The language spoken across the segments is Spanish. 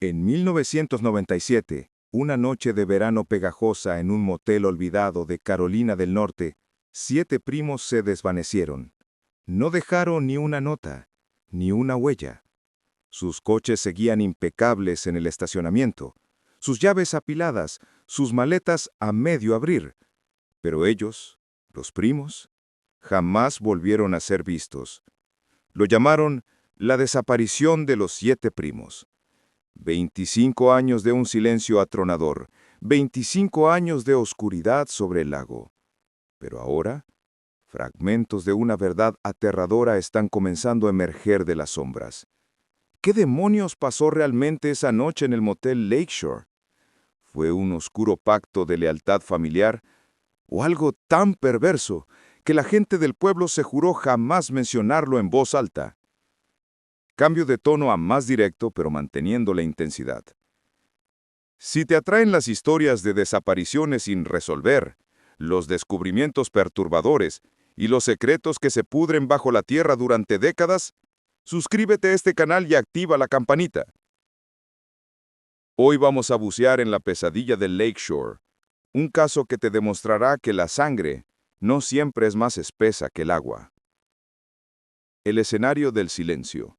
En 1997, una noche de verano pegajosa en un motel olvidado de Carolina del Norte, 7 primos se desvanecieron. No dejaron ni una nota, ni una huella. Sus coches seguían impecables en el estacionamiento, sus llaves apiladas, sus maletas a medio abrir. Pero ellos, los primos, jamás volvieron a ser vistos. Lo llamaron la desaparición de los 7 primos. 25 años de un silencio atronador, 25 años de oscuridad sobre el lago. Pero ahora, fragmentos de una verdad aterradora están comenzando a emerger de las sombras. ¿Qué demonios pasó realmente esa noche en el motel Lakeshore? ¿Fue un oscuro pacto de lealtad familiar o algo tan perverso que la gente del pueblo se juró jamás mencionarlo en voz alta? Cambio de tono a más directo, pero manteniendo la intensidad. Si te atraen las historias de desapariciones sin resolver, los descubrimientos perturbadores y los secretos que se pudren bajo la tierra durante décadas, suscríbete a este canal y activa la campanita. Hoy vamos a bucear en la pesadilla del Lakeshore, un caso que te demostrará que la sangre no siempre es más espesa que el agua. El escenario del silencio.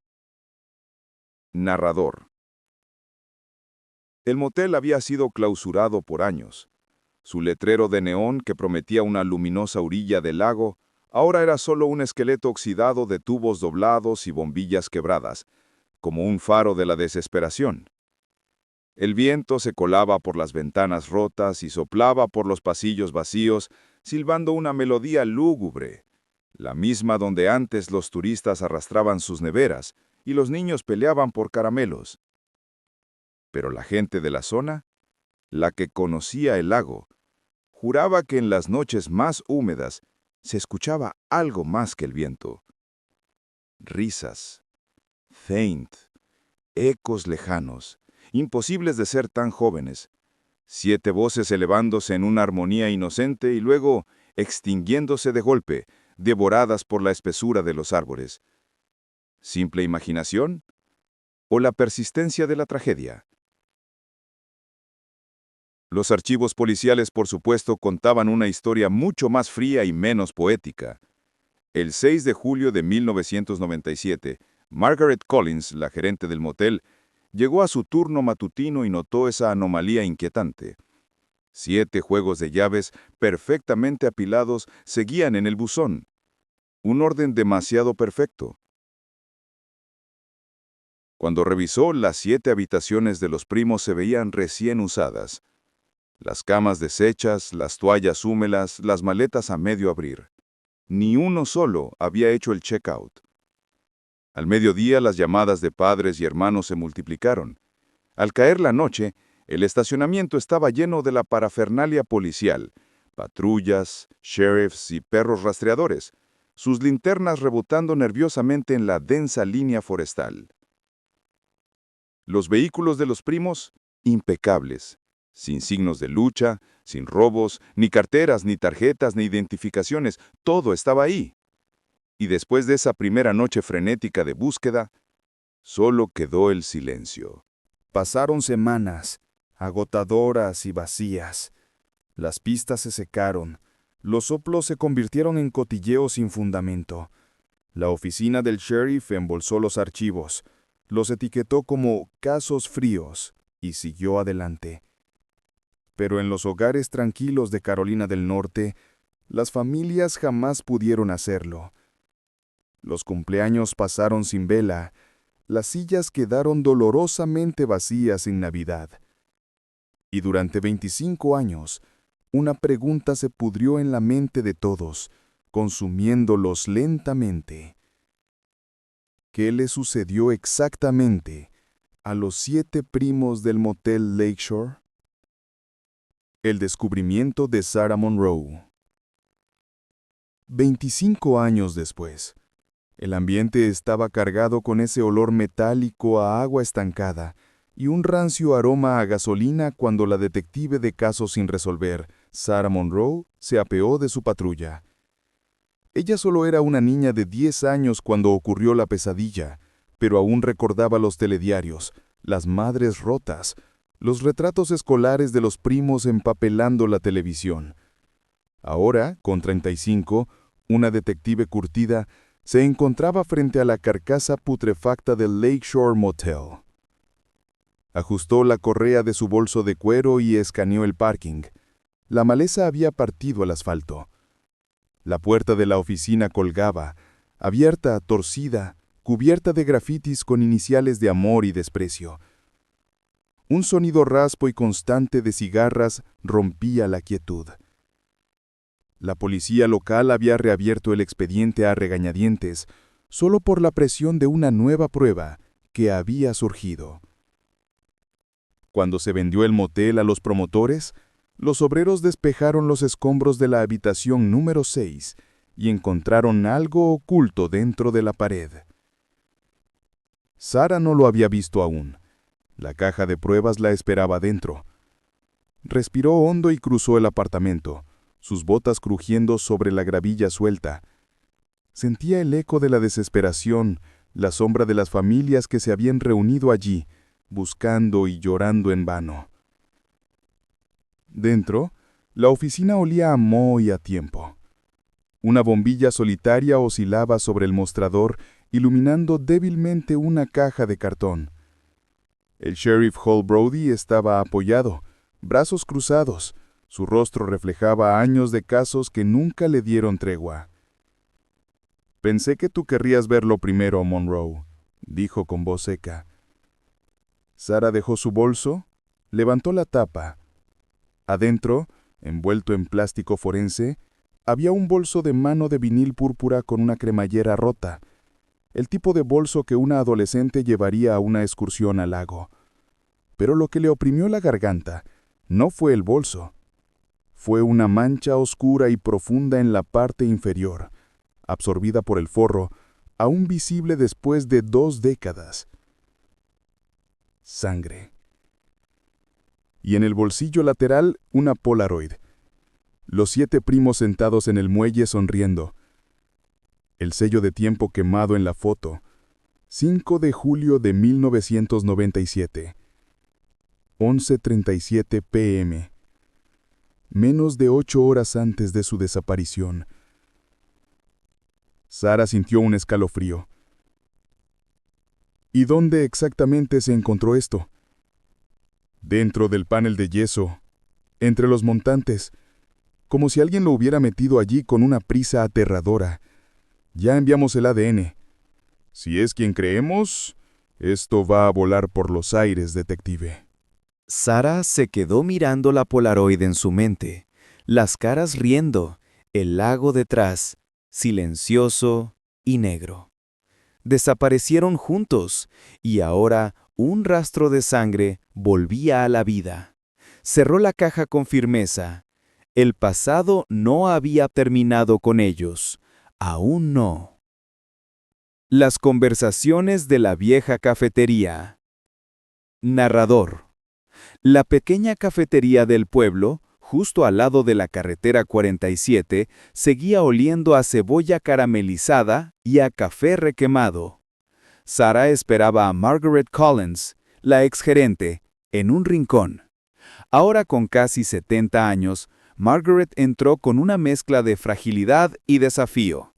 Narrador. El motel había sido clausurado por años. Su letrero de neón, que prometía una luminosa orilla del lago, ahora era solo un esqueleto oxidado de tubos doblados y bombillas quebradas, como un faro de la desesperación. El viento se colaba por las ventanas rotas y soplaba por los pasillos vacíos, silbando una melodía lúgubre, la misma donde antes los turistas arrastraban sus neveras y los niños peleaban por caramelos. Pero la gente de la zona, la que conocía el lago, juraba que en las noches más húmedas se escuchaba algo más que el viento. Risas, faint, ecos lejanos, imposibles de ser tan jóvenes, 7 voces elevándose en una armonía inocente y luego extinguiéndose de golpe, devoradas por la espesura de los árboles. ¿Simple imaginación o la persistencia de la tragedia? Los archivos policiales, por supuesto, contaban una historia mucho más fría y menos poética. El 6 de julio de 1997, Margaret Collins, la gerente del motel, llegó a su turno matutino y notó esa anomalía inquietante. 7 juegos de llaves perfectamente apilados seguían en el buzón. Un orden demasiado perfecto. Cuando revisó, las 7 habitaciones de los primos se veían recién usadas. Las camas deshechas, las toallas húmedas, las maletas a medio abrir. Ni uno solo había hecho el check-out. Al mediodía, las llamadas de padres y hermanos se multiplicaron. Al caer la noche, el estacionamiento estaba lleno de la parafernalia policial, patrullas, sheriffs y perros rastreadores, sus linternas rebotando nerviosamente en la densa línea forestal. Los vehículos de los primos, impecables, sin signos de lucha, sin robos, ni carteras, ni tarjetas, ni identificaciones, todo estaba ahí. Y después de esa primera noche frenética de búsqueda, solo quedó el silencio. Pasaron semanas, agotadoras y vacías. Las pistas se secaron, los soplos se convirtieron en cotilleos sin fundamento. La oficina del sheriff embolsó los archivos, los etiquetó como casos fríos y siguió adelante. Pero en los hogares tranquilos de Carolina del Norte, las familias jamás pudieron hacerlo. Los cumpleaños pasaron sin vela, las sillas quedaron dolorosamente vacías en Navidad. Y durante 25 años, una pregunta se pudrió en la mente de todos, consumiéndolos lentamente. ¿Qué le sucedió exactamente a los 7 primos del motel Lakeshore? El descubrimiento de Sarah Monroe. 25 años después, el ambiente estaba cargado con ese olor metálico a agua estancada y un rancio aroma a gasolina cuando la detective de casos sin resolver, Sarah Monroe, se apeó de su patrulla. Ella solo era una niña de 10 años cuando ocurrió la pesadilla, pero aún recordaba los telediarios, las madres rotas, los retratos escolares de los primos empapelando la televisión. Ahora, con 35, una detective curtida se encontraba frente a la carcasa putrefacta del Lakeshore Motel. Ajustó la correa de su bolso de cuero y escaneó el parking. La maleza había partido al asfalto. La puerta de la oficina colgaba, abierta, torcida, cubierta de grafitis con iniciales de amor y desprecio. Un sonido raspo y constante de cigarras rompía la quietud. La policía local había reabierto el expediente a regañadientes, solo por la presión de una nueva prueba que había surgido. Cuando se vendió el motel a los promotores, los obreros despejaron los escombros de la habitación número 6 y encontraron algo oculto dentro de la pared. Sara no lo había visto aún. La caja de pruebas la esperaba dentro. Respiró hondo y cruzó el apartamento, sus botas crujiendo sobre la gravilla suelta. Sentía el eco de la desesperación, la sombra de las familias que se habían reunido allí, buscando y llorando en vano. Dentro, la oficina olía a moho y a tiempo. Una bombilla solitaria oscilaba sobre el mostrador, iluminando débilmente una caja de cartón. El sheriff Hall Brody estaba apoyado, brazos cruzados. Su rostro reflejaba años de casos que nunca le dieron tregua. «Pensé que tú querrías verlo primero, Monroe», dijo con voz seca. Sara dejó su bolso, levantó la tapa. Adentro, envuelto en plástico forense, había un bolso de mano de vinil púrpura con una cremallera rota, el tipo de bolso que una adolescente llevaría a una excursión al lago. Pero lo que le oprimió la garganta no fue el bolso. Fue una mancha oscura y profunda en la parte inferior, absorbida por el forro, aún visible después de 2 décadas. Sangre. Y en el bolsillo lateral, una Polaroid. Los 7 primos sentados en el muelle sonriendo. El sello de tiempo quemado en la foto. 5 de julio de 1997. 11:37 p.m. Menos de 8 horas antes de su desaparición. Sara sintió un escalofrío. ¿Y dónde exactamente se encontró esto? Dentro del panel de yeso, entre los montantes, como si alguien lo hubiera metido allí con una prisa aterradora. Ya enviamos el ADN. Si es quien creemos, esto va a volar por los aires, detective. Sara se quedó mirando la Polaroid en su mente, las caras riendo, el lago detrás, silencioso y negro. Desaparecieron juntos, y ahora un rastro de sangre volvía a la vida. Cerró la caja con firmeza. El pasado no había terminado con ellos. Aún no. Las conversaciones de la vieja cafetería. Narrador. La pequeña cafetería del pueblo, justo al lado de la carretera 47, seguía oliendo a cebolla caramelizada y a café requemado. Sara esperaba a Margaret Collins, la exgerente, en un rincón. Ahora con casi 70 años, Margaret entró con una mezcla de fragilidad y desafío.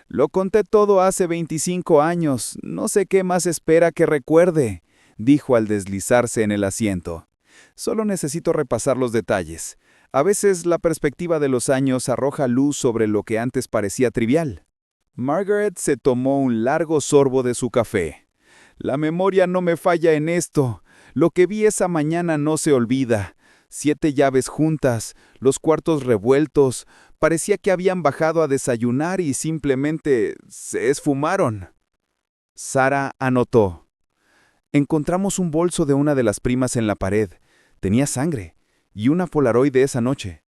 «Lo conté todo hace 25 años, no sé qué más espera que recuerde», dijo al deslizarse en el asiento. «Solo necesito repasar los detalles. A veces la perspectiva de los años arroja luz sobre lo que antes parecía trivial». Margaret se tomó un largo sorbo de su café. «La memoria no me falla en esto. Lo que vi esa mañana no se olvida. 7 llaves juntas, los cuartos revueltos. Parecía que habían bajado a desayunar y simplemente se esfumaron». Sara anotó. «Encontramos un bolso de una de las primas en la pared. Tenía sangre y una Polaroid de esa noche».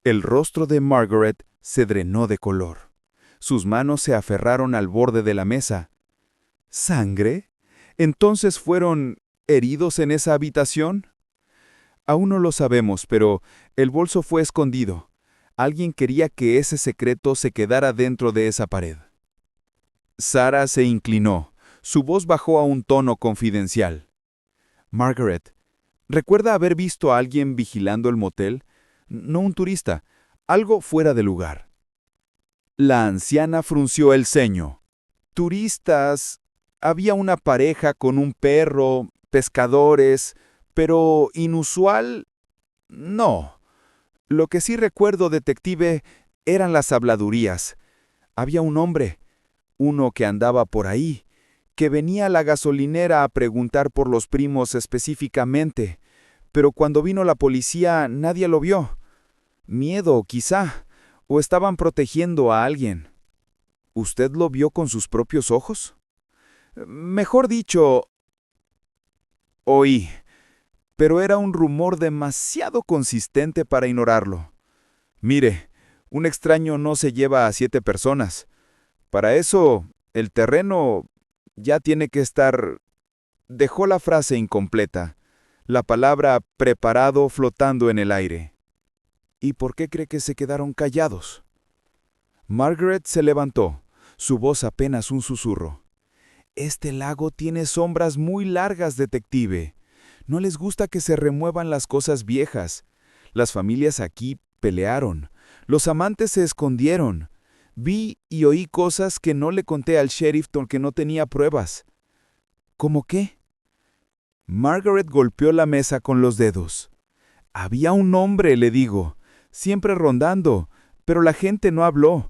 El rostro de Margaret se drenó de color. Sus manos se aferraron al borde de la mesa. ¿Sangre? ¿Entonces fueron heridos en esa habitación? Aún no lo sabemos, pero el bolso fue escondido. Alguien quería que ese secreto se quedara dentro de esa pared. Sara se inclinó. Su voz bajó a un tono confidencial. Margaret, ¿recuerda haber visto a alguien vigilando el motel? No un turista, algo fuera de lugar. La anciana frunció el ceño. Turistas. Había una pareja con un perro, pescadores, pero inusual, no. Lo que sí recuerdo, detective, eran las habladurías. Había un hombre, uno que andaba por ahí, que venía a la gasolinera a preguntar por los primos específicamente, pero cuando vino la policía nadie lo vio. Miedo, quizá, o estaban protegiendo a alguien. ¿Usted lo vio con sus propios ojos? Mejor dicho, oí, pero era un rumor demasiado consistente para ignorarlo. Mire, un extraño no se lleva a 7 personas. Para eso, el terreno ya tiene que estar... Dejó la frase incompleta, la palabra preparado flotando en el aire. ¿Y por qué cree que se quedaron callados? Margaret se levantó, su voz apenas un susurro. Este lago tiene sombras muy largas, detective. No les gusta que se remuevan las cosas viejas. Las familias aquí pelearon. Los amantes se escondieron. Vi y oí cosas que no le conté al sheriff porque no tenía pruebas. ¿Cómo qué? Margaret golpeó la mesa con los dedos. Había un hombre, le digo, siempre rondando, pero la gente no habló.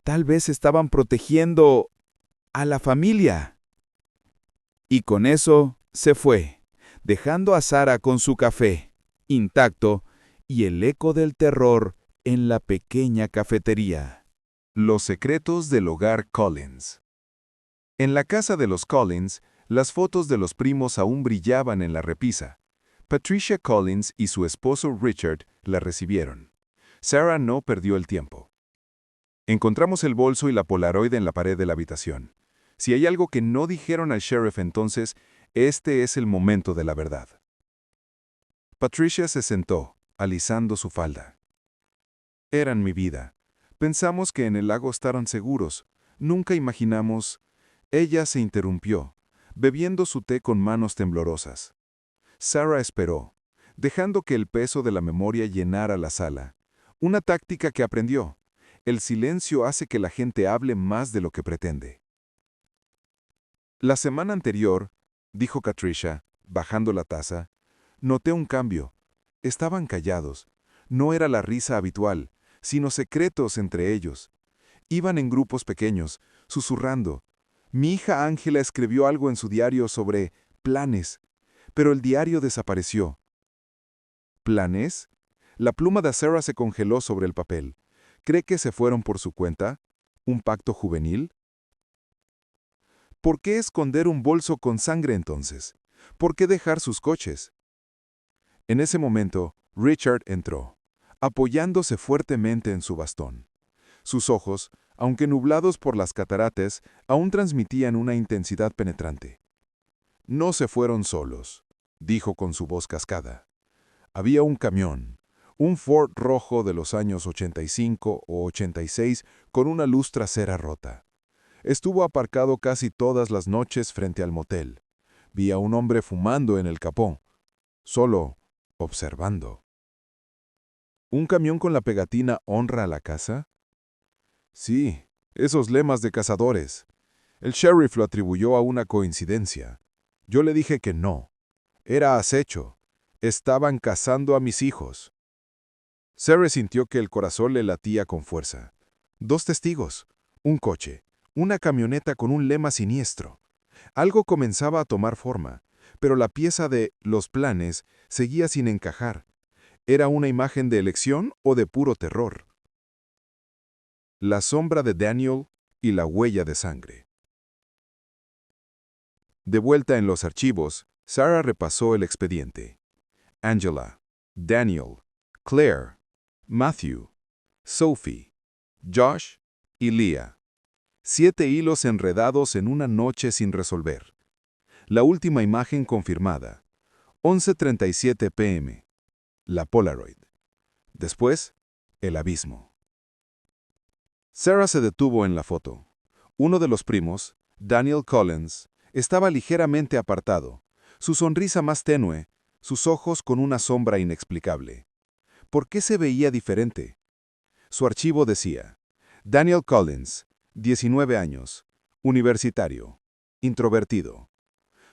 Tal vez estaban protegiendo a la familia. Y con eso se fue, dejando a Sarah con su café, intacto, y el eco del terror en la pequeña cafetería. Los secretos del hogar Collins. En la casa de los Collins, las fotos de los primos aún brillaban en la repisa. Patricia Collins y su esposo Richard la recibieron. Sarah no perdió el tiempo. Encontramos el bolso y la Polaroid en la pared de la habitación. Si hay algo que no dijeron al sheriff entonces, este es el momento de la verdad. Patricia se sentó, alisando su falda. Eran mi vida. Pensamos que en el lago estaban seguros. Nunca imaginamos... Ella se interrumpió, bebiendo su té con manos temblorosas. Sarah esperó, dejando que el peso de la memoria llenara la sala. Una táctica que aprendió. El silencio hace que la gente hable más de lo que pretende. La semana anterior, dijo Patricia, bajando la taza, noté un cambio. Estaban callados. No era la risa habitual, sino secretos entre ellos. Iban en grupos pequeños, susurrando. Mi hija Ángela escribió algo en su diario sobre planes, pero el diario desapareció. ¿Planes? La pluma de Sarah se congeló sobre el papel. ¿Cree que se fueron por su cuenta? ¿Un pacto juvenil? ¿Por qué esconder un bolso con sangre entonces? ¿Por qué dejar sus coches? En ese momento, Richard entró, apoyándose fuertemente en su bastón. Sus ojos, aunque nublados por las cataratas, aún transmitían una intensidad penetrante. No se fueron solos, dijo con su voz cascada. Había un camión, un Ford rojo de los años 85 o 86 con una luz trasera rota. Estuvo aparcado casi todas las noches frente al motel. Vi a un hombre fumando en el capó, solo observando. ¿Un camión con la pegatina honra a la casa? Sí, esos lemas de cazadores. El sheriff lo atribuyó a una coincidencia. Yo le dije que no. Era acecho. Estaban cazando a mis hijos. Sarah sintió que el corazón le latía con fuerza. 2 testigos, un coche, una camioneta con un lema siniestro. Algo comenzaba a tomar forma, pero la pieza de los planes seguía sin encajar. ¿Era una imagen de elección o de puro terror? La sombra de Daniel y la huella de sangre. De vuelta en los archivos, Sarah repasó el expediente. Angela, Daniel, Claire, Matthew, Sophie, Josh y Leah. 7 hilos enredados en una noche sin resolver. La última imagen confirmada. 11:37 p.m. La Polaroid. Después, el abismo. Sarah se detuvo en la foto. Uno de los primos, Daniel Collins, estaba ligeramente apartado. Su sonrisa más tenue, sus ojos con una sombra inexplicable. ¿Por qué se veía diferente? Su archivo decía: Daniel Collins, 19 años, universitario, introvertido.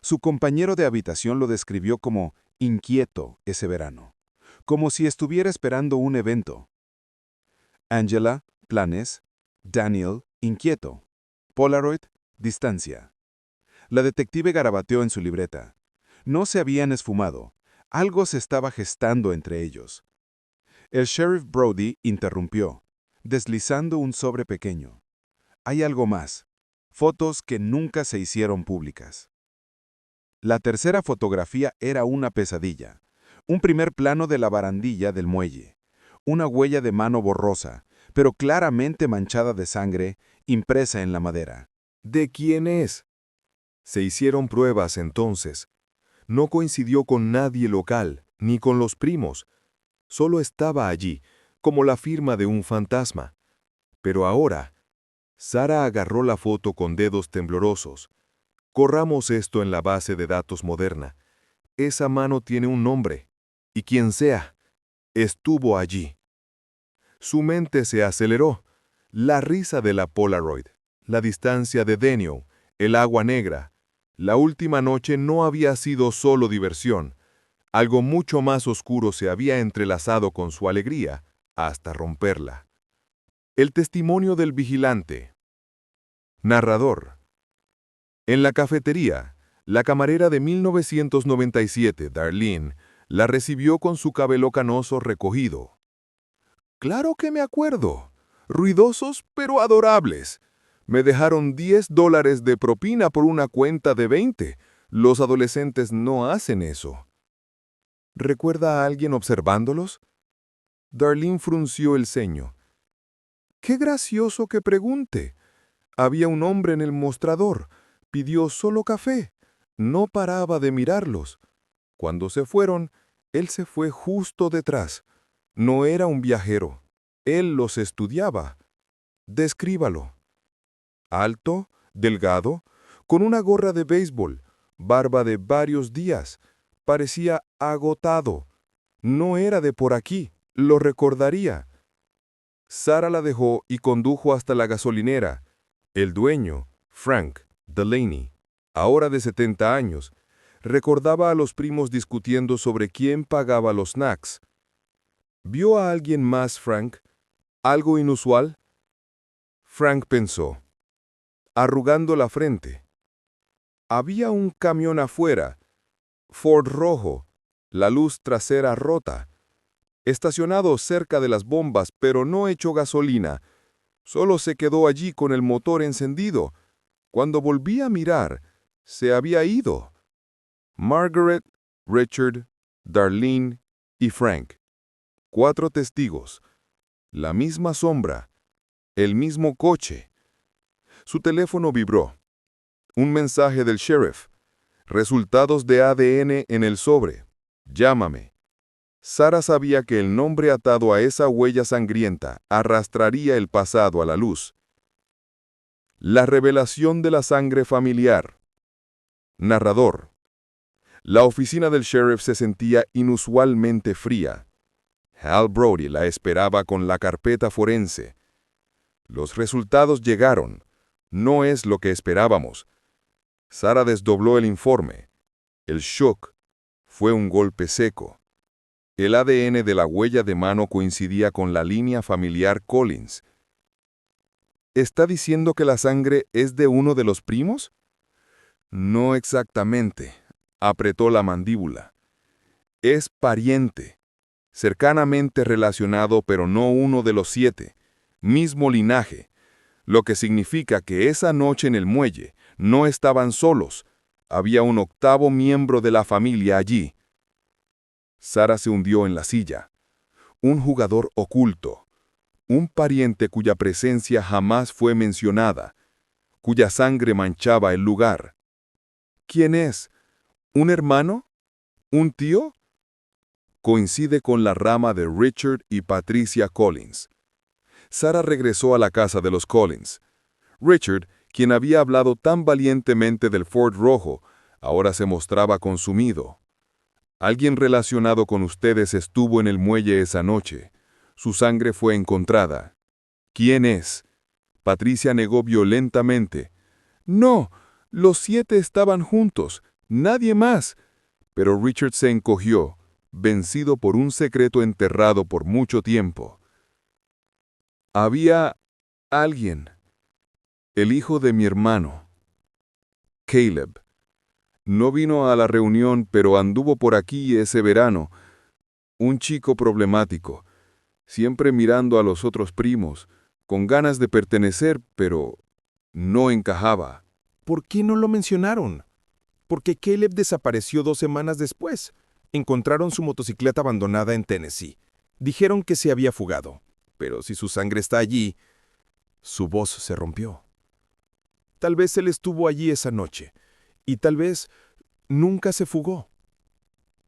Su compañero de habitación lo describió como inquieto ese verano, como si estuviera esperando un evento. Angela, planes. Daniel, inquieto. Polaroid, distancia. La detective garabateó en su libreta. No se habían esfumado. Algo se estaba gestando entre ellos. El sheriff Brody interrumpió, deslizando un sobre pequeño. Hay algo más. Fotos que nunca se hicieron públicas. La tercera fotografía era una pesadilla. Un primer plano de la barandilla del muelle. Una huella de mano borrosa, pero claramente manchada de sangre, impresa en la madera. ¿De quién es? Se hicieron pruebas entonces. No coincidió con nadie local, ni con los primos. Solo estaba allí, como la firma de un fantasma. Pero ahora, Sara agarró la foto con dedos temblorosos. Corramos esto en la base de datos moderna. Esa mano tiene un nombre, y quien sea, estuvo allí. Su mente se aceleró. La risa de la Polaroid, la distancia de Daniel, el agua negra. La última noche no había sido solo diversión. Algo mucho más oscuro se había entrelazado con su alegría, hasta romperla. El testimonio del vigilante. Narrador. En la cafetería, la camarera de 1997, Darlene, la recibió con su cabello canoso recogido. «Claro que me acuerdo. Ruidosos pero adorables. Me dejaron $10 de propina por una cuenta de 20. Los adolescentes no hacen eso». ¿Recuerda a alguien observándolos? Darlene frunció el ceño. «Qué gracioso que pregunte. Había un hombre en el mostrador. Pidió solo café. No paraba de mirarlos. Cuando se fueron, él se fue justo detrás. No era un viajero. Él los estudiaba. Descríbalo». «Alto, delgado, con una gorra de béisbol, barba de varios días. Parecía agotado. No era de por aquí, lo recordaría». Sara la dejó y condujo hasta la gasolinera. El dueño, Frank Delaney, ahora de 70 años, recordaba a los primos discutiendo sobre quién pagaba los snacks. ¿Vio a alguien más, Frank? ¿Algo inusual? Frank pensó, arrugando la frente. Había un camión afuera, Ford rojo, la luz trasera rota, estacionado cerca de las bombas, pero no echó gasolina. Solo se quedó allí con el motor encendido. Cuando volví a mirar, se había ido. Margaret, Richard, Darlene y Frank. 4 testigos. La misma sombra. El mismo coche. Su teléfono vibró. Un mensaje del sheriff. Resultados de ADN en el sobre. Llámame. Sara sabía que el nombre atado a esa huella sangrienta arrastraría el pasado a la luz. La revelación de la sangre familiar. Narrador. La oficina del sheriff se sentía inusualmente fría. Hal Brody la esperaba con la carpeta forense. Los resultados llegaron. No es lo que esperábamos. Sara desdobló el informe. El shock fue un golpe seco. El ADN de la huella de mano coincidía con la línea familiar Collins. ¿Está diciendo que la sangre es de uno de los primos? No exactamente. Apretó la mandíbula. Es pariente. Cercanamente relacionado, pero no uno de los 7. Mismo linaje. Lo que significa que esa noche en el muelle no estaban solos. Había un 8º miembro de la familia allí. Sara se hundió en la silla. Un jugador oculto. Un pariente cuya presencia jamás fue mencionada, cuya sangre manchaba el lugar. ¿Quién es? ¿Un hermano? ¿Un tío? Coincide con la rama de Richard y Patricia Collins. Sara regresó a la casa de los Collins. Richard, quien había hablado tan valientemente del Ford rojo, Ahora se mostraba consumido. Alguien relacionado con ustedes estuvo en el muelle esa noche. Su sangre fue encontrada. ¿Quién es? Patricia negó violentamente. No, los 7 estaban juntos, nadie más. Pero Richard se encogió, vencido por un secreto enterrado por mucho tiempo. Había alguien, el hijo de mi hermano, Caleb. No vino a la reunión, pero anduvo por aquí ese verano. Un chico problemático, siempre mirando a los otros primos, con ganas de pertenecer, pero no encajaba. ¿Por qué no lo mencionaron? Porque Caleb desapareció 2 semanas después. Encontraron su motocicleta abandonada en Tennessee. Dijeron que se había fugado. Pero si su sangre está allí, su voz se rompió. Tal vez él estuvo allí esa noche. Y tal vez nunca se fugó.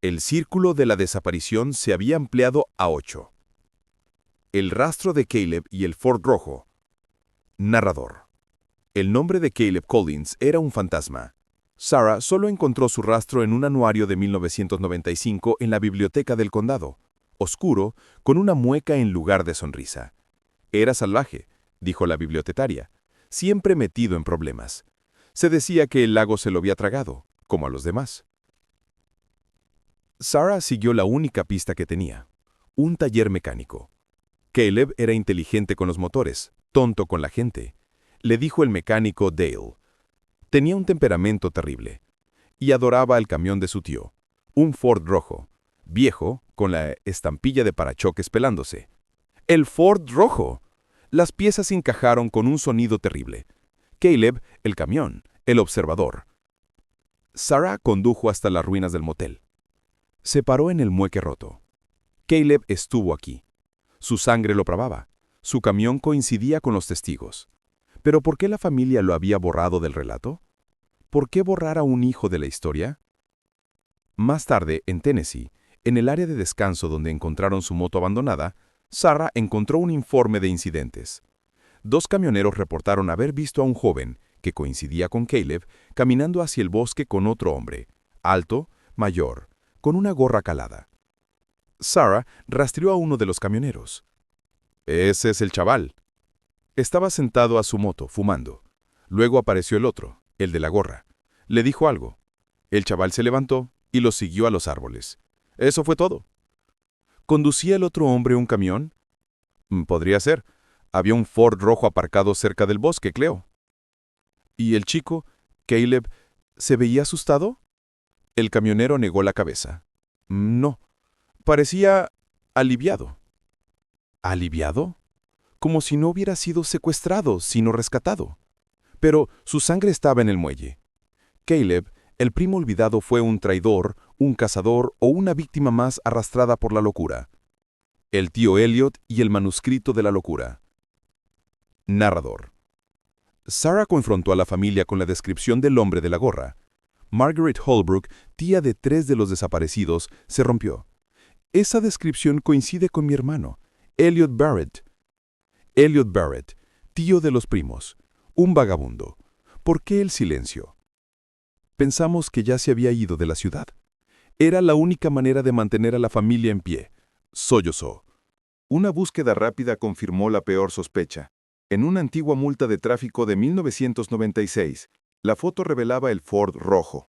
El círculo de la desaparición se había ampliado a 8. El rastro de Caleb y el Ford rojo. Narrador. El nombre de Caleb Collins era un fantasma. Sarah solo encontró su rastro en un anuario de 1995 en la biblioteca del condado, oscuro, con una mueca en lugar de sonrisa. Era salvaje, dijo la bibliotecaria, siempre metido en problemas. Se decía que el lago se lo había tragado, como a los demás. Sarah siguió la única pista que tenía, un taller mecánico. Caleb era inteligente con los motores, tonto con la gente, le dijo el mecánico Dale. Tenía un temperamento terrible y adoraba el camión de su tío, un Ford rojo, viejo, con la estampilla de parachoques pelándose. ¡El Ford rojo! Las piezas encajaron con un sonido terrible. Caleb, el camión, el observador. Sarah condujo hasta las ruinas del motel. Se paró en el mueque roto. Caleb estuvo aquí. Su sangre lo probaba. Su camión coincidía con los testigos. ¿Pero por qué la familia lo había borrado del relato? ¿Por qué borrar a un hijo de la historia? Más tarde, en Tennessee, en el área de descanso donde encontraron su moto abandonada, Sarah encontró un informe de incidentes. 2 camioneros reportaron haber visto a un joven, que coincidía con Caleb, caminando hacia el bosque con otro hombre, alto, mayor, con una gorra calada. Sarah rastreó a uno de los camioneros. «Ese es el chaval». Estaba sentado a su moto, fumando. Luego apareció el otro, el de la gorra. Le dijo algo. El chaval se levantó y lo siguió a los árboles. Eso fue todo. ¿Conducía el otro hombre un camión? Podría ser. Había un Ford rojo aparcado cerca del bosque, creo. ¿Y el chico, Caleb, se veía asustado? El camionero negó la cabeza. No. Parecía aliviado. ¿Aliviado? Como si no hubiera sido secuestrado, sino rescatado. Pero su sangre estaba en el muelle. Caleb, el primo olvidado, fue un traidor, un cazador o una víctima más arrastrada por la locura. El tío Elliot y el manuscrito de la locura. Narrador. Sarah confrontó a la familia con la descripción del hombre de la gorra. Margaret Holbrook, tía de 3 de los desaparecidos, se rompió. Esa descripción coincide con mi hermano, Elliot Barrett. Elliot Barrett, tío de los primos, un vagabundo. ¿Por qué el silencio? Pensamos que ya se había ido de la ciudad. Era la única manera de mantener a la familia en pie. Sollozó. Una búsqueda rápida confirmó la peor sospecha. En una antigua multa de tráfico de 1996, la foto revelaba el Ford rojo.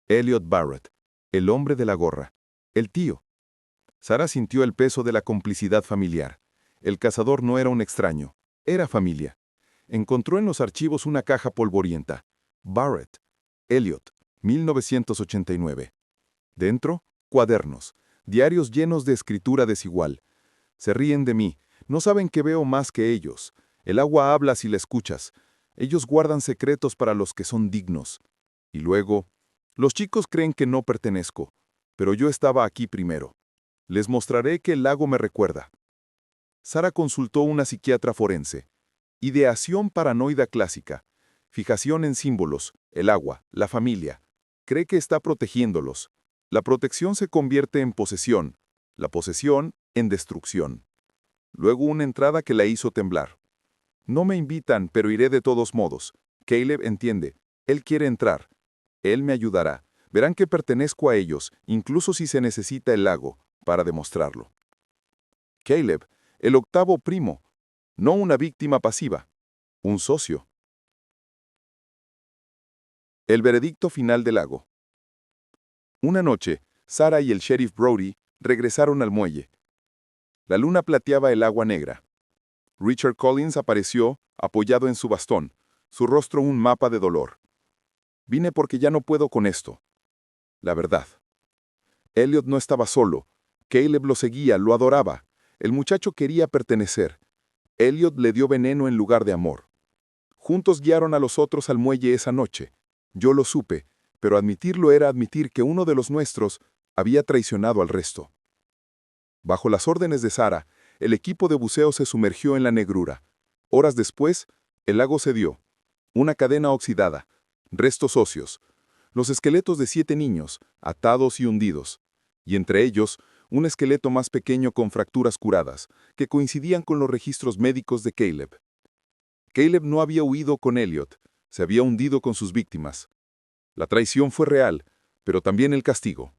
Elliot Barrett, el hombre de la gorra, el tío. Sarah sintió el peso de la complicidad familiar. El cazador no era un extraño, era familia. Encontró en los archivos una caja polvorienta. Barrett, Elliot, 1989. Dentro, cuadernos, diarios llenos de escritura desigual. Se ríen de mí, no saben que veo más que ellos. El agua habla si la escuchas. Ellos guardan secretos para los que son dignos. Y luego, los chicos creen que no pertenezco, pero yo estaba aquí primero. Les mostraré que el lago me recuerda. Sarah consultó una psiquiatra forense. Ideación paranoide clásica. Fijación en símbolos, el agua, la familia. Cree que está protegiéndolos. La protección se convierte en posesión. La posesión en destrucción. Luego una entrada que la hizo temblar. No me invitan, pero iré de todos modos. Caleb entiende. Él quiere entrar. Él me ayudará. Verán que pertenezco a ellos, incluso si se necesita el lago, para demostrarlo. Caleb, el octavo primo, no una víctima pasiva, un socio. El veredicto final del lago. Una noche, Sarah y el sheriff Brody regresaron al muelle. La luna plateaba el agua negra. Richard Collins apareció, apoyado en su bastón, su rostro un mapa de dolor. Vine porque ya no puedo con esto. La verdad. Elliot no estaba solo. Caleb lo seguía, lo adoraba. El muchacho quería pertenecer. Elliot le dio veneno en lugar de amor. Juntos guiaron a los otros al muelle esa noche. Yo lo supe, pero admitirlo era admitir que uno de los nuestros había traicionado al resto. Bajo las órdenes de Sarah, el equipo de buceo se sumergió en la negrura. Horas después, el lago cedió. Una cadena oxidada, restos óseos, los esqueletos de 7 niños, atados y hundidos, y entre ellos, un esqueleto más pequeño con fracturas curadas, que coincidían con los registros médicos de Caleb. Caleb no había huido con Elliot, se había hundido con sus víctimas. La traición fue real, pero también el castigo.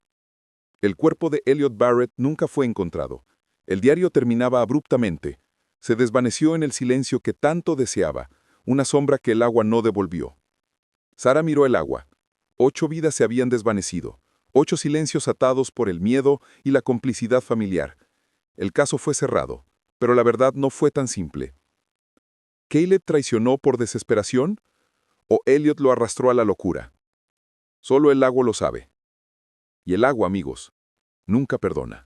El cuerpo de Elliot Barrett nunca fue encontrado. El diario terminaba abruptamente. Se desvaneció en el silencio que tanto deseaba, una sombra que el agua no devolvió. Sarah miró el agua. 8 vidas se habían desvanecido, 8 silencios atados por el miedo y la complicidad familiar. El caso fue cerrado, pero la verdad no fue tan simple. ¿Caleb traicionó por desesperación? ¿O Elliot lo arrastró a la locura? Solo el lago lo sabe. Y el agua, amigos, nunca perdona.